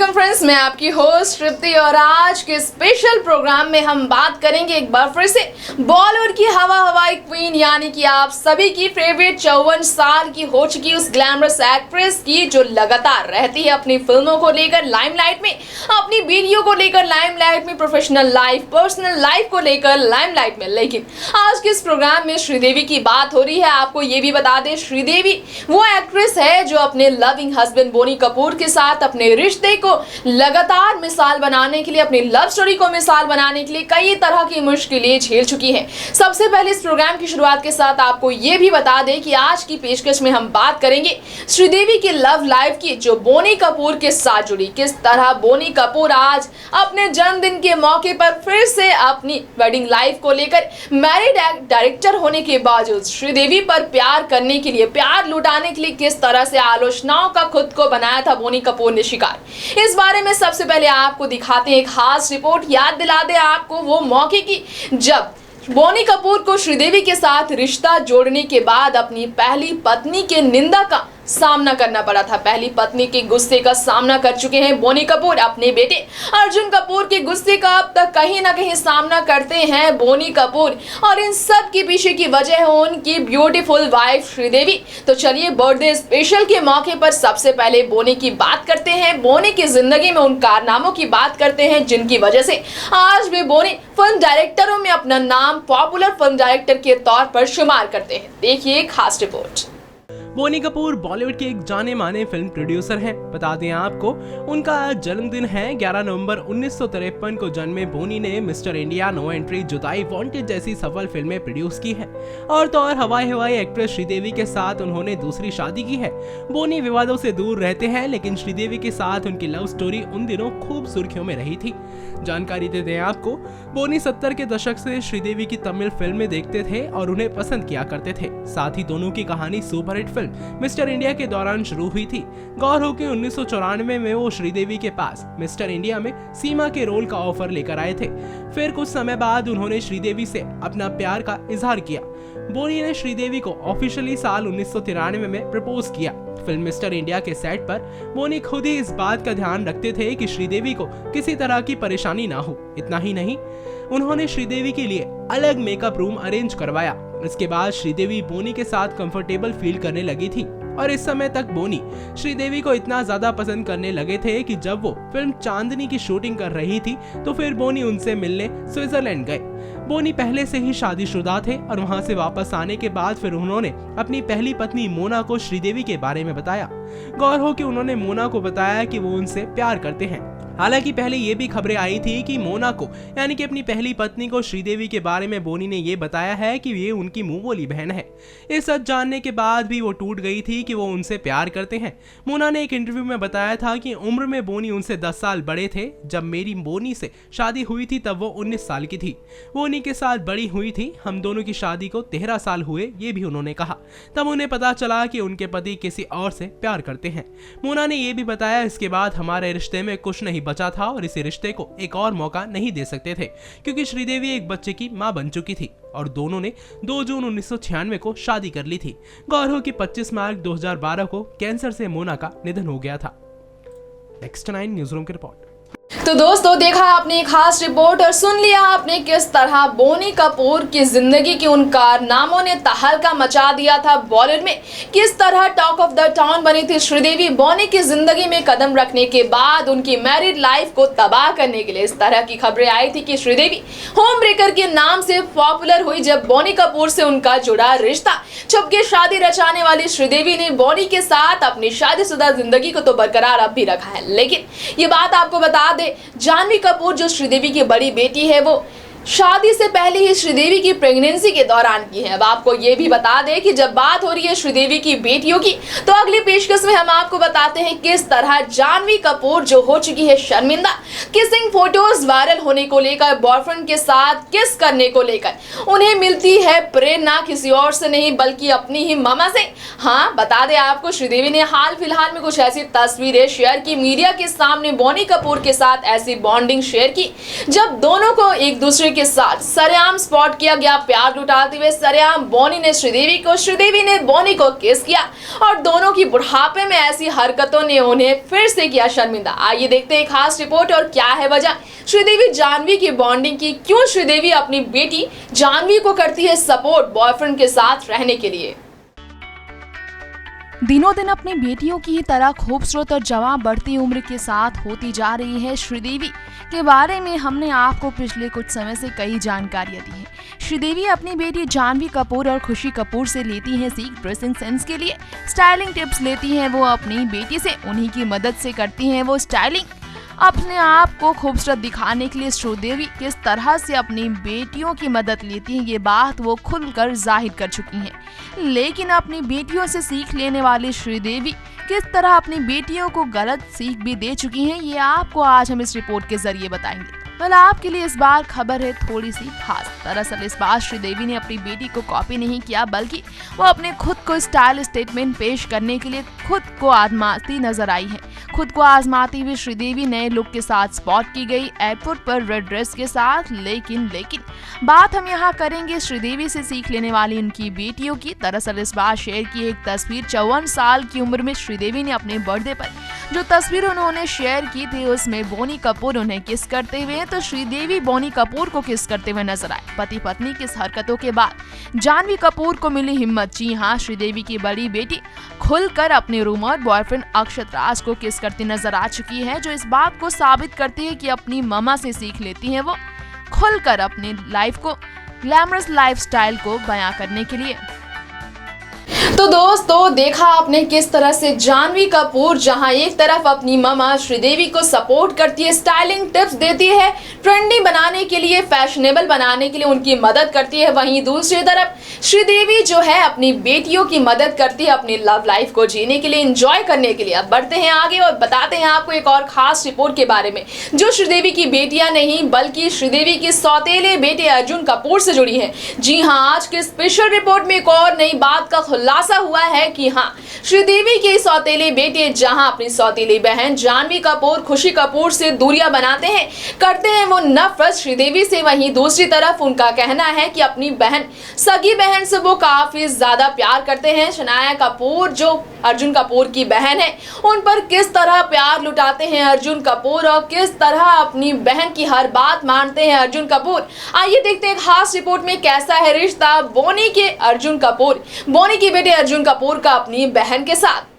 Welcome friends, मैं आपकी host तृप्ति और आज के स्पेशल प्रोग्राम में हम बात करेंगे एक बार फिर से बॉलीवुड की हवाई क्वीन यानी कि आप सभी की फेवरेट 54 साल की हो चुकी उस ग्लैमरस एक्ट्रेस की जो लगातार रहती है अपनी फिल्मों को लेकर लाइमलाइट में, अपनी वीडियो को लेकर लाइमलाइट में, प्रोफेशनल लाइफ, पर्सनल लाइफ को लेकर लाइमलाइट में। लेकिन आज के इस प्रोग्राम में श्रीदेवी की बात हो रही है। आपको ये भी बता दें, श्रीदेवी वो एक्ट्रेस है जो अपने लविंग हस्बैंड बोनी कपूर के साथ अपने रिश्ते को लगातार मिसाल बनाने के लिए, अपनी लव स्टोरी को मिसाल बनाने के लिए कई तरह की मुश्किलें झेल चुकी है। सबसे पहले इस प्रोग्राम की शुरुआत के साथ आपको ये भी बता दें कि आज की पेशकश में हम बात करेंगे श्रीदेवी की लव लाइफ की जो बोनी कपूर के साथ जुड़ी। किस तरह बोनी कपूर आज अपने जन्मदिन के मौके पर फिर से अपनी वेडिंग लाइफ को लेकर मैरिड डायरेक्टर होने के बावजूद श्रीदेवी पर प्यार करने के लिए, प्यार लुटाने के लिए किस तरह से आलोचनाओं का खुद को बनाया था बोनी कपूर ने शिकार। इस बारे में सबसे पहले आपको दिखाते हैं एक खास रिपोर्ट। याद दिला दे आपको वो मौके की जब बोनी कपूर को श्रीदेवी के साथ रिश्ता जोड़ने के बाद अपनी पहली पत्नी के निंदा का सामना करना पड़ा था। पहली पत्नी के गुस्से का सामना कर चुके हैं बोनी कपूर। अपने बेटे अर्जुन कपूर के गुस्से का अब तक कहीं ना कहीं सामना करते हैं बोनी कपूर और इन सब के पीछे की वजह है उनकी ब्यूटीफुल वाइफ श्रीदेवी। तो चलिए बर्थडे स्पेशल के मौके पर सबसे पहले बोनी की बात करते हैं, बोनी की जिंदगी में उन कारनामों की बात करते हैं जिनकी वजह से आज भी बोनी फिल्म डायरेक्टरों में अपना नाम पॉपुलर फिल्म डायरेक्टर के तौर पर शुमार करते हैं। देखिए खास रिपोर्ट। बोनी कपूर बॉलीवुड के एक जाने माने फिल्म प्रोड्यूसर हैं। बता दें आपको, उनका आज जन्मदिन है। 11 नवंबर 1953 को जन्मे बोनी ने मिस्टर इंडिया, नो एंट्री, जुदाई, वांटेड जैसी सफल फिल्में प्रोड्यूस की हैं। और तो और हवाई एक्ट्रेस श्रीदेवी के साथ उन्होंने दूसरी शादी की है। बोनी विवादों से दूर रहते हैं, लेकिन श्रीदेवी के साथ उनकी लव स्टोरी उन दिनों खूब सुर्खियों में रही थी। जानकारी देते हैं आपको, बोनी 70 के दशक से श्रीदेवी की तमिल फिल्में देखते थे और उन्हें पसंद किया करते थे। साथ ही दोनों की कहानी सुपरहिट फिल्म मिस्टर इंडिया के दौरान शुरू हुई थी। गौर हो कि 1994 में वो श्रीदेवी के पास मिस्टर इंडिया में सीमा के रोल का ऑफर लेकर आए थे। फिर कुछ समय बाद उन्होंने श्रीदेवी से अपना प्यार का इजहार किया। बोनी ने श्रीदेवी को ऑफिशियली साल 1993 में प्रपोज किया। फिल्म मिस्टर इंडिया के सेट पर बोनी खुद ही इस बात का ध्यान रखते थे कि श्रीदेवी को किसी तरह की परेशानी ना हो। इतना ही नहीं, उन्होंने श्रीदेवी के लिए अलग मेकअप रूम अरेंज करवाया। इसके बाद श्रीदेवी बोनी के साथ कंफर्टेबल फील करने लगी थी और इस समय तक बोनी श्रीदेवी को इतना ज्यादा पसंद करने लगे थे कि जब वो फिल्म चांदनी की शूटिंग कर रही थी तो फिर बोनी उनसे मिलने स्विट्जरलैंड गए। बोनी पहले से ही शादीशुदा थे और वहां से वापस आने के बाद फिर उन्होंने अपनी पहली पत्नी मोना को श्रीदेवी के बारे में बताया। गौर हो कि उन्होंने मोना को बताया कि वो उनसे प्यार करते हैं। हालांकि पहले ये भी खबरें आई थी कि मोना को यानी कि अपनी पहली पत्नी को श्रीदेवी के बारे में बोनी ने ये बताया है कि ये उनकी मुंह बोली बहन है। ये सच जानने के बाद भी वो टूट गई थी कि वो उनसे प्यार करते हैं। मोना ने एक इंटरव्यू में बताया था कि उम्र में बोनी उनसे 10 साल बड़े थे। जब मेरी बोनी से शादी हुई थी तब वो 19 साल की थी। वो उन्हीं के साथ बड़ी हुई थी। हम दोनों की शादी को 13 साल हुए, ये भी उन्होंने कहा। तब उन्हें पता चला कि उनके पति किसी और से प्यार करते हैं। मोना ने ये भी बताया, इसके बाद हमारे रिश्ते में कुछ नहीं बचा था और इस रिश्ते को एक और मौका नहीं दे सकते थे क्योंकि श्रीदेवी एक बच्चे की मां बन चुकी थी और दोनों ने 2 जून 1996 को शादी कर ली थी। गौर हो कि 25 मार्च 2012 को कैंसर से मोना का निधन हो गया था। नेक्स्ट 9 न्यूज रूम की रिपोर्ट। तो दोस्तों, देखा आपने एक खास रिपोर्ट और सुन लिया आपने किस तरह बोनी कपूर की जिंदगी के उन कारनामों ने तहलका मचा दिया था बॉलीवुड में। किस तरह टॉक ऑफ द टाउन बनी थी श्रीदेवी। बोनी की जिंदगी में कदम रखने के बाद उनकी मैरिड लाइफ को तबाह करने के लिए इस तरह की खबरें आई थी कि श्रीदेवी होम ब्रेकर के नाम से पॉपुलर हुई जब बोनी कपूर से उनका जुड़ा रिश्ता। छुपके शादी रचाने वाली श्रीदेवी ने बोनी के साथ अपनी शादीशुदा जिंदगी को तो बरकरार अब भी रखा है। लेकिन ये बात आपको बता दे, जानवी कपूर जो श्रीदेवी की बड़ी बेटी है वो शादी से पहले ही श्रीदेवी की प्रेगनेंसी के दौरान की है। अब आपको ये भी बता दें कि जब बात हो रही है श्रीदेवी की बेटियों की तो अगली पेशकश में हम आपको बताते हैं किस तरह जानवी कपूर जो हो चुकी है शर्मिंदा, किसिंग फोटोज वायरल होने को लेकर, बॉयफ्रेंड के साथ किस करने को लेकर उन्हें मिलती है प्रेरणा किसी और से नहीं बल्कि अपनी ही मामा से। हाँ, बता दें आपको, श्रीदेवी ने हाल फिलहाल में कुछ ऐसी तस्वीरें शेयर की मीडिया के सामने बोनी कपूर के साथ ऐसी बॉन्डिंग शेयर की जब दोनों को एक दूसरे के साथ सरेआम स्पॉट किया गया प्यार लुटाते हुए सरेआम बोनी ने श्रीदेवी को, श्रीदेवी ने बोनी को किस किया और दोनों की बुढ़ापे में ऐसी हरकतों ने उन्हें फिर से किया शर्मिंदा। आइए देखते हैं खास रिपोर्ट और क्या है वजह श्रीदेवी जानवी की बॉन्डिंग की, क्यों श्रीदेवी अपनी बेटी जानवी को करती है सपोर्ट बॉयफ्रेंड के साथ रहने के लिए। दिनों दिन अपनी बेटियों की तरह खूबसूरत और जवां बढ़ती उम्र के साथ होती जा रही है श्रीदेवी के बारे में हमने आपको पिछले कुछ समय से कई जानकारियां दी हैं। श्रीदेवी अपनी बेटी जानवी कपूर और खुशी कपूर से लेती हैं सीख ड्रेसिंग सेंस के लिए, स्टाइलिंग टिप्स लेती हैं वो अपनी बेटी से, उन्हीं की मदद से करती हैं वो स्टाइलिंग। अपने आप को खूबसूरत दिखाने के लिए श्रीदेवी किस तरह से अपनी बेटियों की मदद लेती हैं ये बात वो खुलकर जाहिर कर चुकी हैं। लेकिन अपनी बेटियों से सीख लेने वाली श्रीदेवी किस तरह अपनी बेटियों को गलत सीख भी दे चुकी हैं ये आपको आज हम इस रिपोर्ट के जरिए बताएंगे। आपके लिए इस बार खबर है थोड़ी सी खास। दरअसल इस बार श्रीदेवी ने अपनी बेटी को कॉपी नहीं किया बल्कि वो अपने खुद को स्टाइल स्टेटमेंट पेश करने के लिए खुद को आजमाती नजर आई है। खुद को आजमाती हुई श्रीदेवी नए लुक के साथ स्पॉट की गई एयरपोर्ट पर रेड ड्रेस के साथ। लेकिन बात हम यहाँ करेंगे श्रीदेवी से सीख लेने वाली उनकी बेटियों की। दरअसल इस बार शेयर की एक तस्वीर 54 साल की उम्र में श्रीदेवी ने अपने बर्थडे पर जो तस्वीर उन्होंने शेयर की थी उसमें बोनी कपूर उन्हें किस करते हुए, तो श्रीदेवी बोनी कपूर को किस करते हुए नजर आए। पति पत्नी की इस हरकतों के बाद जानवी कपूर को मिली हिम्मत। जी हाँ, श्रीदेवी की बड़ी बेटी खुलकर अपने रूमर बॉयफ्रेंड अक्षत राज को किस करती नजर आ चुकी है, जो इस बात को साबित करती है कि अपनी मम्मा से सीख लेती है वो खुलकर अपनी लाइफ को, ग्लैमरस लाइफस्टाइल को बयां करने के लिए। तो दोस्तों देखा आपने किस तरह से जानवी कपूर जहां एक तरफ अपनी मामा श्रीदेवी को सपोर्ट करती है, स्टाइलिंग टिप्स देती है, ट्रेंडी बनाने के लिए, फैशनेबल बनाने के लिए उनकी मदद करती है, वहीं दूसरी तरफ श्रीदेवी जो है अपनी बेटियों की मदद करती है अपनी लव लाइफ को जीने के लिए, एंजॉय करने के लिए। अब बढ़ते हैं आगे और बताते हैं आपको एक और खास रिपोर्ट के बारे में जो श्रीदेवी की बेटियां नहीं बल्कि श्रीदेवी के सौतेले बेटे अर्जुन कपूर से जुड़ी है। जी हाँ, आज के स्पेशल रिपोर्ट में एक और नई बात का खुलासा हुआ है कि हाँ, श्रीदेवी के सौतेले बेटे जहां अपनी सौतेली बहन जानवी कपूर खुशी कपूर से दूरियां बनाते हैं, करते हैं वो नफरत श्रीदेवी से, वहीं दूसरी तरफ उनका कहना है कि अपनी बहन, सगी बहन से वो काफी ज्यादा प्यार करते हैं। शनाया कपूर जो अर्जुन कपूर की बहन है उन पर किस तरह प्यार लुटाते हैं अर्जुन कपूर और किस तरह अपनी बहन की हर बात मानते हैं अर्जुन कपूर। आइए देखते हैं खास रिपोर्ट में कैसा है रिश्ता बोनी के अर्जुन कपूर, बोनी की बेटे अर्जुन कपूर का अपनी बहन के साथ।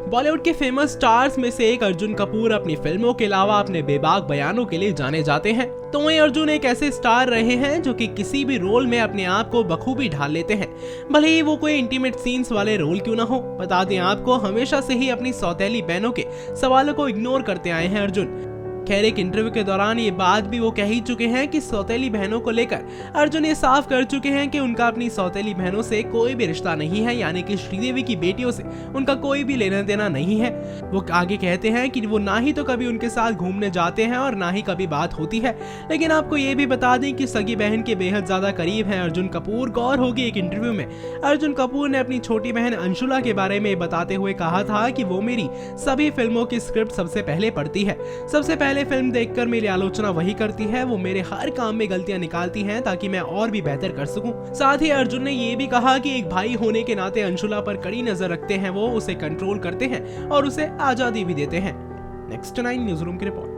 बॉलीवुड के फेमस स्टार्स में से एक अर्जुन कपूर अपनी फिल्मों के अलावा अपने बेबाक बयानों के लिए जाने जाते हैं। तो वहीं अर्जुन एक ऐसे स्टार रहे हैं जो कि किसी भी रोल में अपने आप को बखूबी ढाल लेते हैं, भले ही वो कोई इंटीमेट सीन्स वाले रोल क्यों ना हो। बता दें आपको, हमेशा से ही अपनी सौतेली बहनों के सवालों को इग्नोर करते आए हैं अर्जुन। खैर एक इंटरव्यू के दौरान ये बात भी वो कह ही चुके हैं कि सौतेली बहनों को लेकर अर्जुन ये साफ कर चुके हैं कि उनका अपनी सौतेली बहनों से कोई भी रिश्ता नहीं है, यानी कि श्रीदेवी की बेटियों से उनका कोई भी लेना देना नहीं है। वो आगे कहते हैं कि वो ना ही तो कभी उनके साथ घूमने जाते हैं और ना ही कभी बात होती है। लेकिन आपको ये भी बता दें कि सगी बहन के बेहद ज्यादा करीब हैं अर्जुन कपूर। गौर होगी एक इंटरव्यू में अर्जुन कपूर ने अपनी छोटी बहन अंशुला के बारे में बताते हुए कहा था कि वो मेरी सभी फिल्मों की स्क्रिप्ट सबसे पहले पढ़ती है, सबसे पहले फिल्म देखकर मेरी आलोचना वही करती है, वो मेरे हर काम में गलतियां निकालती हैं ताकि मैं और भी बेहतर कर सकूं। साथ ही अर्जुन ने ये भी कहा कि एक भाई होने के नाते अंशुला पर कड़ी नजर रखते हैं, वो उसे कंट्रोल करते हैं और उसे आजादी भी देते हैं। नेक्स्ट 9 न्यूज रूम की रिपोर्ट।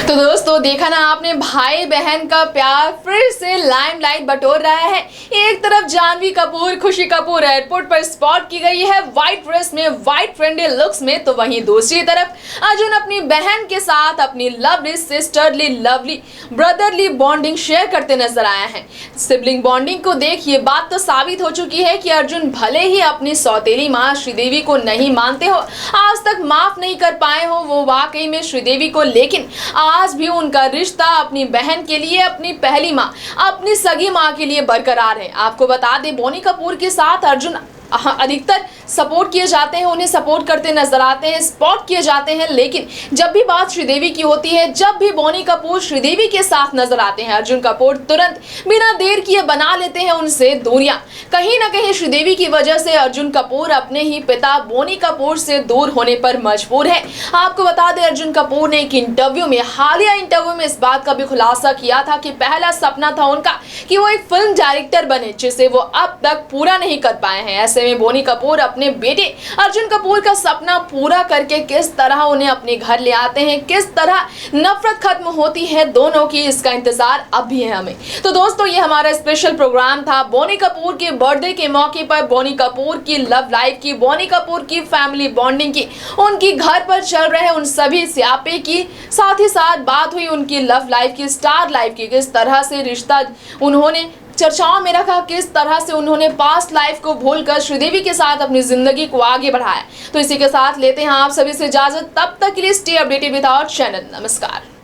तो दोस्तों देखा ना आपने, भाई बहन का प्यार फिर से लाइमलाइट बटोर रहा है। एक तरफ जानवी कपूर खुशी कपूर एयरपोर्ट पर स्पॉट की गई है व्हाइट ड्रेस में, व्हाइट ट्रेंडी लुक्स में, तो वहीं दूसरी तरफ अर्जुन अपनी बहन के साथ अपनी lovely sisterly lovely brotherly bonding share करते नजर आया है। सिबलिंग बॉन्डिंग को देख ये बात तो साबित हो चुकी है कि अर्जुन भले ही अपनी सौतेली माँ श्रीदेवी को नहीं मानते हो, आज तक माफ नहीं कर पाए हो वो वाकई में श्रीदेवी को, लेकिन आज भी उनका रिश्ता अपनी बहन के लिए, अपनी पहली माँ, अपनी सगी माँ के लिए बरकरार है। आपको बता दें बोनी कपूर के साथ अर्जुन अधिकतर सपोर्ट किए जाते हैं, उन्हें सपोर्ट करते नजर आते हैं, स्पॉट किए जाते हैं, लेकिन जब भी बात श्रीदेवी की होती है, जब भी बोनी कपूर श्रीदेवी के साथ नजर आते हैं, अर्जुन कपूर तुरंत बिना देर किए बना लेते हैं उनसे दूरियां। कहीं ना कहीं श्रीदेवी की वजह से अर्जुन कपूर अपने ही पिता बोनी कपूर से दूर होने पर मजबूर है। आपको बता दें, अर्जुन कपूर ने एक इंटरव्यू में, हालिया इंटरव्यू में इस बात का भी खुलासा किया था कि पहला सपना था उनका कि वो एक फिल्म डायरेक्टर बने, जिसे वो अब तक पूरा नहीं कर पाए हैं। ऐसे में बोनी कपूर अपने बेटे अर्जुन कपूर का सपना पूरा करके किस तरह उन्हें अपने घर ले आते हैं, किस तरह नफरत खत्म होती है दोनों की, इसका इंतजार अब भी है हमें। तो दोस्तों, ये हमारा स्पेशल प्रोग्राम था बोनी कपूर के बर्थडे के मौके पर, बोनी कपूर की लव लाइफ की, बोनी कपूर की फैमिली बॉन्डिंग की, उनकी घर पर चल रहे उन सभी स्यापे की, साथ ही साथ बात हुई उनकी लव लाइफ की, स्टार लाइफ की, किस तरह से रिश्ता उन्होंने चर्चाओं में रखा, किस तरह से उन्होंने पास्ट लाइफ को भूलकर श्रीदेवी के साथ अपनी जिंदगी को आगे बढ़ाया। तो इसी के साथ लेते हैं आप सभी से इजाजत, तब तक के लिए stay updated with our channel. नमस्कार।